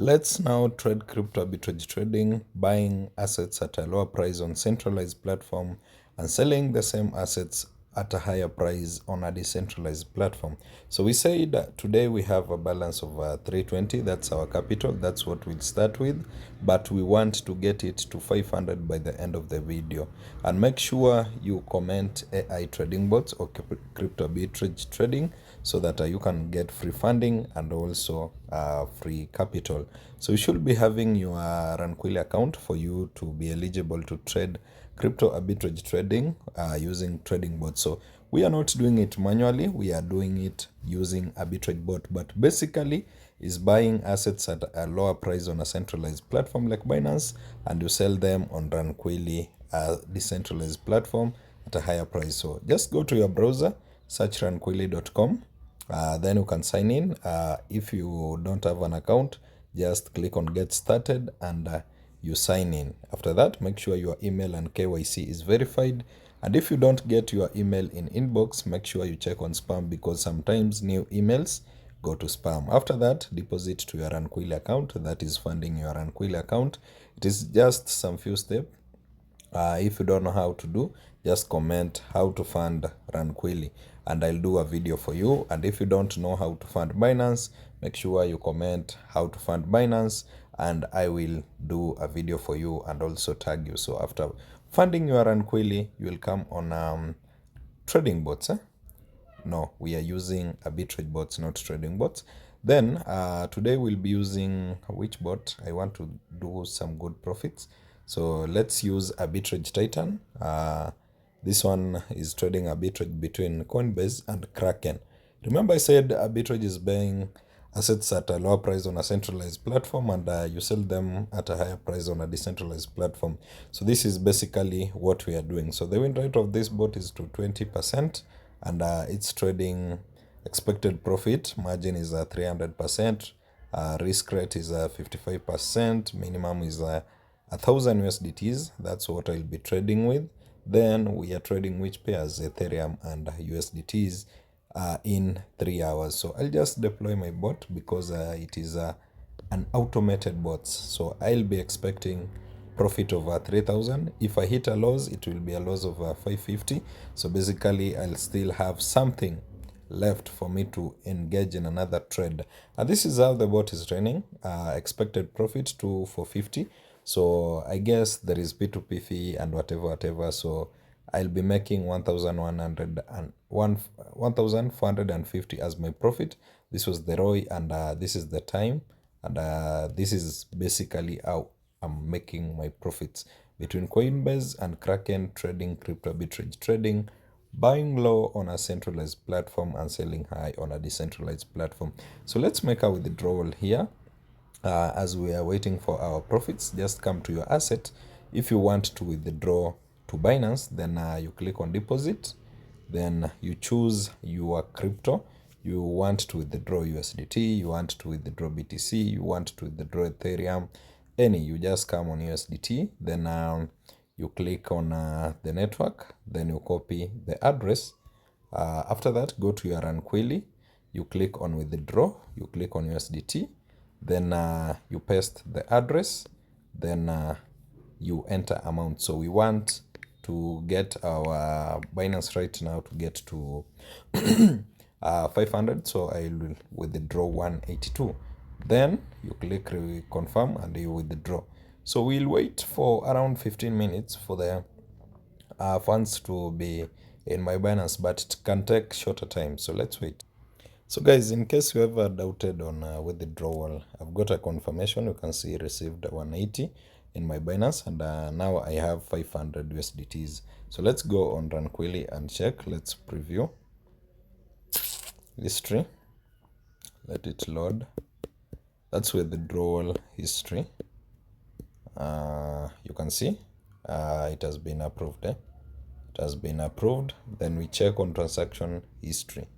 Let's now trade crypto arbitrage trading, buying assets at a lower price on centralized platform and selling the same assets at a higher price on a decentralized platform. So we said that today we have a balance of 320. That's our capital. That's what we'll start with. But we want to get it to 500 by the end of the video. And make sure you comment AI trading bots or crypto arbitrage trading so that you can get free funding and also free capital. So you should be having your Ranquilly account for you to be eligible to trade crypto arbitrage trading using trading bots. So we are not doing it manually, we are doing it using arbitrage bot, but basically is buying assets at a lower price on a centralized platform like Binance, and you sell them on Ranquilly, a decentralized platform, at a higher price. So just go to your browser, search ranquilly.com. Then you can sign in. If you don't have an account, just click on get started and you sign in. After that, make sure your email and KYC is verified. And if you don't get your email in inbox, make sure you check on spam, because sometimes new emails go to spam. After that, deposit to your Ranquilly account. That is funding your Ranquilly account. It is just some few steps. If you don't know how to do, just comment how to fund Ranquilly and I'll do a video for you. And if you don't know how to fund Binance, make sure you comment how to fund Binance and I will do a video for you and also tag you. So after funding your Ranquilly, you will come on trading bots. No, we are using arbitrage bots, not trading bots. Then today we'll be using which bot? I want to do some good profits. So let's use arbitrage Titan. This one is trading arbitrage between Coinbase and Kraken. Remember I said arbitrage is buying assets at a lower price on a centralized platform and you sell them at a higher price on a decentralized platform. So this is basically what we are doing. So the win rate of this bot is to 20% and it's trading expected profit. Margin is 300%. Risk rate is 55%. Minimum is 1,000 USDTs. That's what I'll be trading with. Then we are trading which pairs? Ethereum and USDTs in 3 hours. So I'll just deploy my bot because it is an automated bot. So I'll be expecting profit of 3,000. If I hit a loss, it will be a loss of 550. So basically I'll still have something left for me to engage in another trade. And this is how the bot is running. Expected profit to 450. So I guess there is P2P fee and whatever. So I'll be making 1,450 as my profit. This was the ROI and this is the time. And this is basically how I'm making my profits between Coinbase and Kraken trading, crypto arbitrage trading, buying low on a centralized platform and selling high on a decentralized platform. So let's make a withdrawal here. As we are waiting for our profits, just come to your asset. If you want to withdraw to Binance, then you click on deposit, then you choose your crypto. You want to withdraw USDT, you want to withdraw BTC, you want to withdraw Ethereum, any. You just come on USDT, then you click on the network, then you copy the address. After that, go to your Ranquilly, you click on withdraw, you click on USDT, then you paste the address, then you enter amount. So we want to get our Binance right now to get to 500, so I will withdraw 182. Then you click confirm and you withdraw. So we'll wait for around 15 minutes for the funds to be in my Binance, but it can take shorter time. So let's wait. So guys, in case you ever doubted on withdrawal, I've got a confirmation. You can see received 180 in my Binance, and now I have 500 USDTs. So let's go on Ranquilly and check. Let's preview history. Let it load. That's withdrawal history. You can see it has been approved. It has been approved. Then we check on transaction history.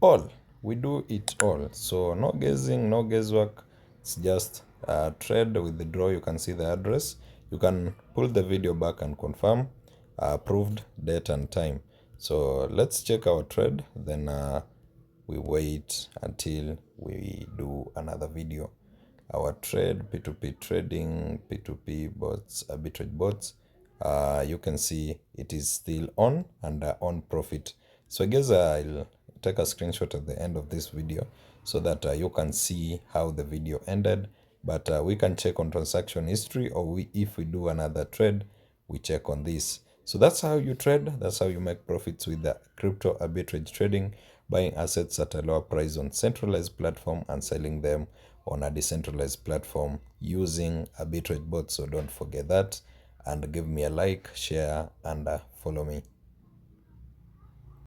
All we do it all, so no guessing, no guesswork. It's just trade, withdraw. You can see the address. You can pull the video back and confirm approved, date and time. So let's check our trade, then we wait until we do another video. our trade, P2P trading, P2P bots, arbitrage bots. You can see it is still on and on profit. So I guess I'll take a screenshot at the end of this video so that you can see how the video ended. But we can check on transaction history, or if we do another trade, we check on this. So that's how you trade. That's how you make profits with the crypto arbitrage trading, buying assets at a lower price on centralized platform and selling them on a decentralized platform using arbitrage bots. So don't forget that, and give me a like, share, and follow me.